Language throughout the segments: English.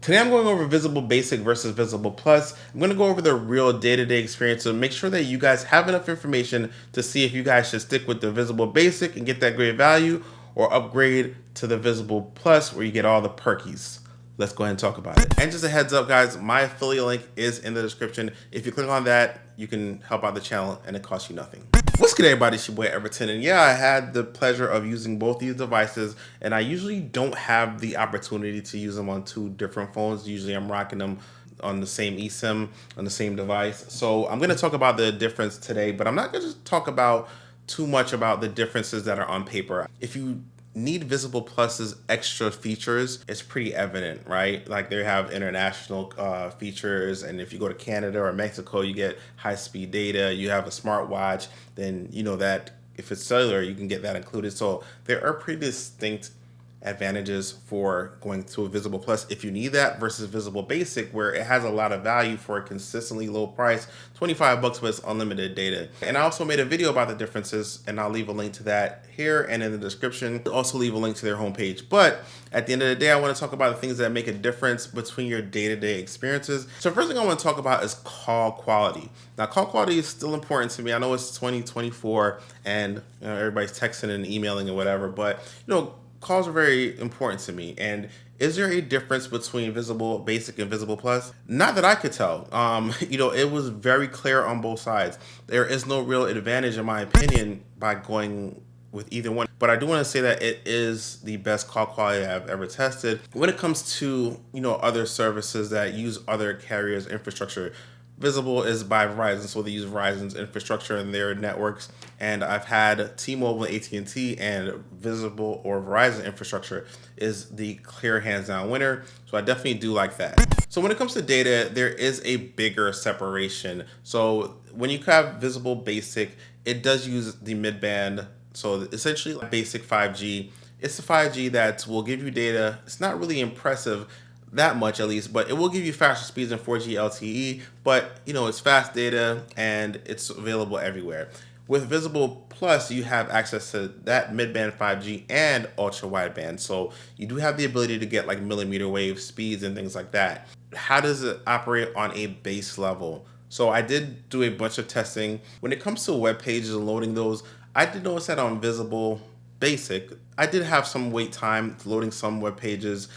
Today I'm going over Visible Basic versus Visible Plus. I'm going to go over the real day-to-day experience to make sure that you guys have enough information to see if you guys should stick with the Visible Basic and get that great value or upgrade to the Visible Plus where you get all the perkies. Let's go ahead and talk about it. And just a heads up, guys, my affiliate link is in the description. If you click on that, you can help out the channel and it costs you nothing. What's good, everybody? It's your boy Everton, and yeah, I had the pleasure of using both these devices, and I usually don't have the opportunity to use them on two different phones. Usually I'm rocking them on the same eSIM, on the same device. So I'm gonna talk about the difference today, but I'm not gonna talk about too much about the differences that are on paper. If you need Visible Plus's extra features, it's pretty evident, right? Like they have international features, and if you go to Canada or Mexico, you get high-speed data. You have a smartwatch, then you know that if it's cellular, you can get that included. So there are pretty distinct advantages for going to a Visible Plus if you need that versus Visible Basic, where it has a lot of value for a consistently low price, 25 bucks, but it's unlimited data. And I also made a video about the differences, and I'll leave a link to that here and in the description. I'll also leave a link to their homepage. But at the end of the day, I want to talk about the things that make a difference between your day-to-day experiences. So first thing I want to talk about is call quality. Now, call quality is still important to me. I know it's 2024 and everybody's texting and emailing and whatever, but calls are very important to me. And is there a difference between Visible Basic and Visible Plus? Not that I could tell. It was very clear on both sides. There is no real advantage, in my opinion, by going with either one. But I do want to say that it is the best call quality I've ever tested. When it comes to, other services that use other carriers' infrastructure, Visible is by Verizon, so they use Verizon's infrastructure in their networks. And I've had T-Mobile, AT&T, and Visible or Verizon infrastructure is the clear hands-down winner. So I definitely do like that. So when it comes to data, there is a bigger separation. So when you have Visible Basic, it does use the mid-band. So essentially like basic 5G. It's the 5G that will give you data. It's not really impressive that much at least, but it will give you faster speeds than 4G LTE, but it's fast data and it's available everywhere. With Visible Plus, you have access to that mid-band 5G and ultra wideband. So you do have the ability to get like millimeter wave speeds and things like that. How does it operate on a base level? So I did do a bunch of testing. When it comes to web pages and loading those, I did notice that on Visible Basic, I did have some wait time loading some web pages.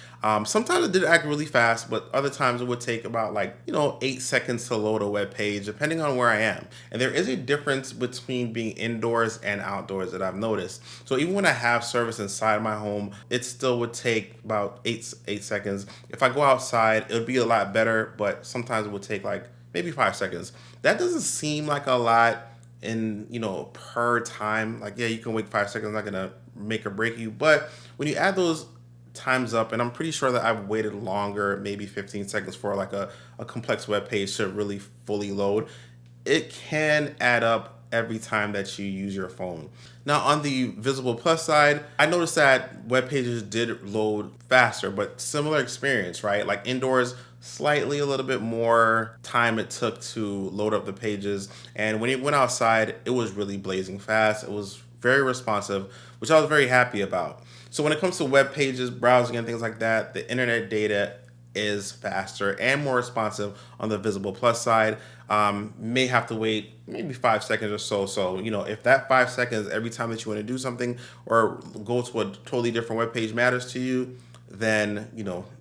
Sometimes it did act really fast, but other times it would take about 8 seconds to load a web page, depending on where I am. And there is a difference between being indoors and outdoors that I've noticed. So even when I have service inside my home, it still would take about eight seconds. If I go outside, it would be a lot better, but sometimes it would take like maybe 5 seconds. That doesn't seem like a lot in per time. Like, yeah, you can wait 5 seconds, not gonna make or break you, but when you add those times up, and I'm pretty sure that I've waited longer, maybe 15 seconds for like a complex web page to really fully load, it can add up every time that you use your phone. Now on the Visible Plus side, I noticed that web pages did load faster, but similar experience, right? Like indoors, slightly a little bit more time it took to load up the pages. And when it went outside, it was really blazing fast. It was very responsive, which I was very happy about. So when it comes to web pages, browsing and things like that, the internet data is faster and more responsive on the Visible Plus side. May have to wait maybe 5 seconds or so. So, if that 5 seconds every time that you want to do something or go to a totally different web page matters to you, then,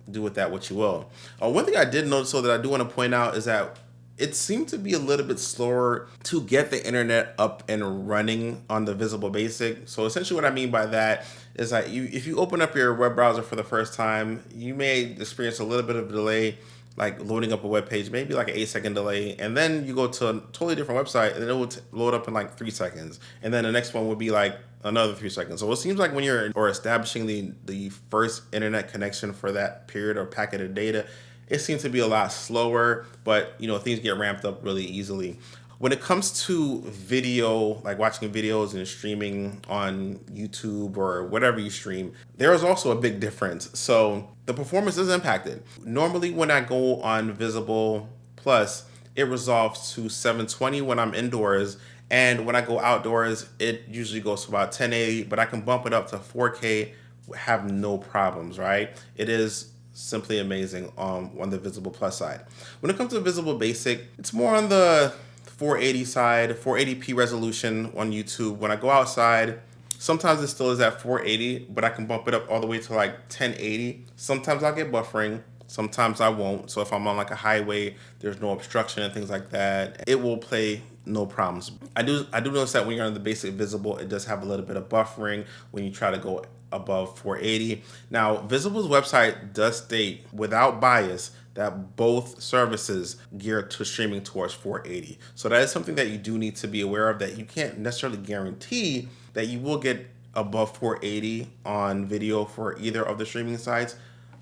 do with that what you will. One thing I did notice, so that I do want to point out, is that it seemed to be a little bit slower to get the internet up and running on the Visible Basic. So essentially what I mean by that is that if you open up your web browser for the first time, you may experience a little bit of delay, like loading up a web page, maybe like an 8 second delay. And then you go to a totally different website and it will load up in like 3 seconds. And then the next one would be like another 3 seconds. So it seems like when you're establishing the first internet connection for that period or packet of data, it seems to be a lot slower, but things get ramped up really easily. When it comes to video, like watching videos and streaming on YouTube or whatever you stream, there is also a big difference. So the performance is impacted. Normally when I go on Visible Plus, it resolves to 720 when I'm indoors. And when I go outdoors, it usually goes to about 1080, but I can bump it up to 4K, have no problems, right? It is simply amazing on the Visible Plus side. When it comes to Visible Basic, it's more on the 480 side, 480p resolution on YouTube. When I go outside, sometimes it still is at 480, but I can bump it up all the way to like 1080. Sometimes I'll get buffering, sometimes I won't. So if I'm on like a highway, there's no obstruction and things like that, it will play no problems. I do notice that when you're on the basic Visible, it does have a little bit of buffering when you try to go above 480. Now, Visible's website does state without bias that both services gear to streaming towards 480. So that is something that you do need to be aware of, that you can't necessarily guarantee that you will get above 480 on video for either of the streaming sites.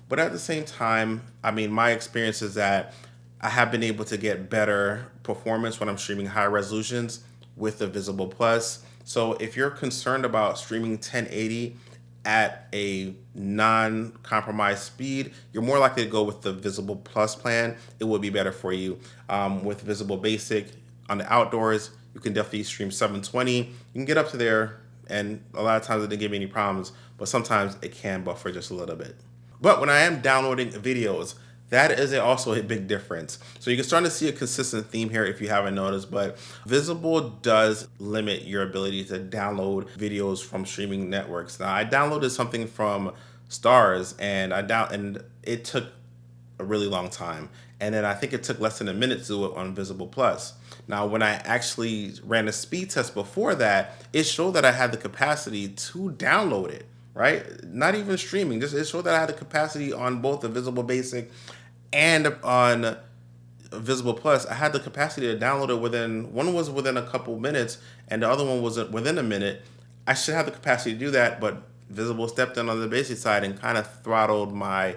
But at the same time, I mean, my experience is that I have been able to get better performance when I'm streaming high resolutions with the Visible Plus. So if you're concerned about streaming 1080 at a non-compromised speed, you're more likely to go with the Visible Plus plan. It will be better for you. With Visible Basic on the outdoors, you can definitely stream 720. You can get up to there, and a lot of times it didn't give me any problems, but sometimes it can buffer just a little bit. But when I am downloading videos, that is also a big difference. So you can start to see a consistent theme here if you haven't noticed, but Visible does limit your ability to download videos from streaming networks. Now, I downloaded something from Stars, and and it took a really long time. And then I think it took less than a minute to do it on Visible Plus. Now, when I actually ran a speed test before that, it showed that I had the capacity to download it, right? Not even streaming, just it showed that I had the capacity on both the Visible Basic and on Visible Plus. I had the capacity to download it one was within a couple minutes and the other one was within a minute. I should have the capacity to do that, but Visible stepped in on the basic side and kind of throttled my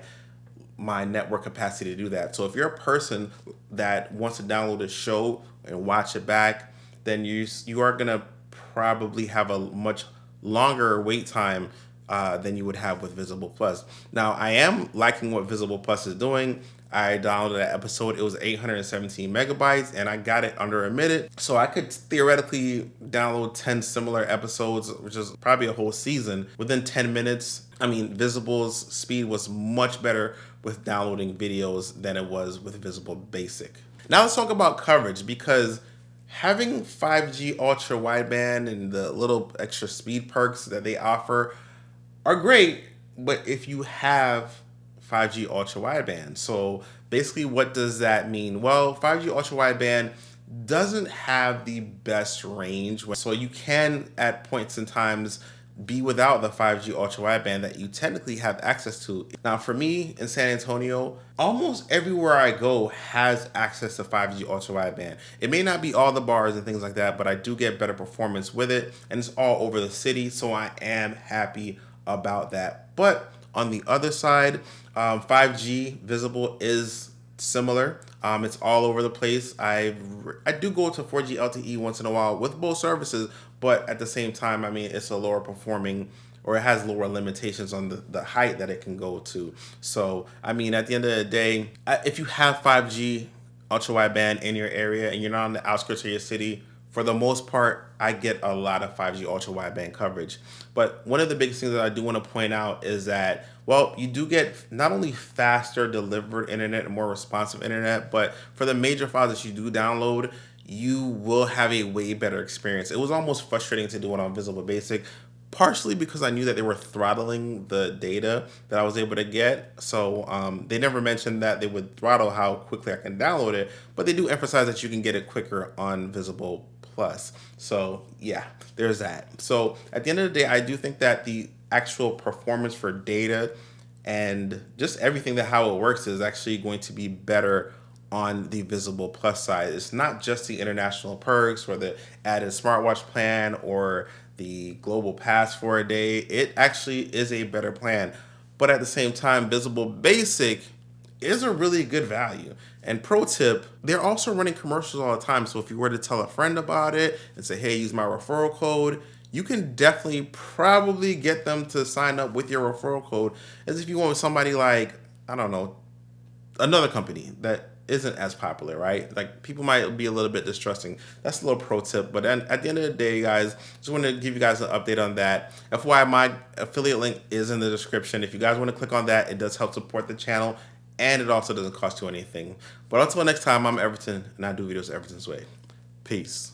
network capacity to do that. So if you're a person that wants to download a show and watch it back, then you are gonna probably have a much longer wait time than you would have with Visible Plus. Now, I am liking what Visible Plus is doing. I downloaded that episode. It was 817 megabytes, and I got it under a minute. So I could theoretically download 10 similar episodes, which is probably a whole season, within 10 minutes. I mean, Visible's speed was much better with downloading videos than it was with Visible Basic. Now let's talk about coverage, because having 5G ultra wideband and the little extra speed perks that they offer are great, but if you have 5G ultra wideband. So basically, what does that mean? Well, 5G ultra wideband doesn't have the best range, so you can at points in times be without the 5G ultra wideband that you technically have access to. Now, for me in San Antonio, almost everywhere I go has access to 5G ultra wideband. It may not be all the bars and things like that, but I do get better performance with it, and it's all over the city, so I am happy about that. But on the other side, 5G Visible is similar. It's all over the place. I do go to 4G LTE once in a while with both services, but at the same time, I mean, it's a lower performing, or it has lower limitations on the height that it can go to. So, I mean, at the end of the day, if you have 5G ultra wideband in your area and you're not on the outskirts of your city, for the most part, I get a lot of 5G ultra wideband coverage. But one of the biggest things that I do want to point out is that, well, you do get not only faster delivered internet and more responsive internet, but for the major files that you do download, you will have a way better experience. It was almost frustrating to do it on Visible Basic, partially because I knew that they were throttling the data that I was able to get. So they never mentioned that they would throttle how quickly I can download it, but they do emphasize that you can get it quicker on Visible Plus. So yeah, there's that. So at the end of the day, I do think that the actual performance for data and just everything, that how it works, is actually going to be better on the Visible Plus side. It's not just the international perks or the added smartwatch plan or the global pass for a day. It actually is a better plan. But at the same time, Visible Basic is a really good value. And pro tip, they're also running commercials all the time. So if you were to tell a friend about it and say, hey, use my referral code, you can definitely probably get them to sign up with your referral code, as if you want somebody like, I don't know, another company that isn't as popular, right? Like people might be a little bit distrusting. That's a little pro tip. But then at the end of the day, guys, just want to give you guys an update on that. FYI, my affiliate link is in the description. If you guys want to click on that, it does help support the channel, and it also doesn't cost you anything. But until next time, I'm Everton, and I do videos Everton's way. Peace.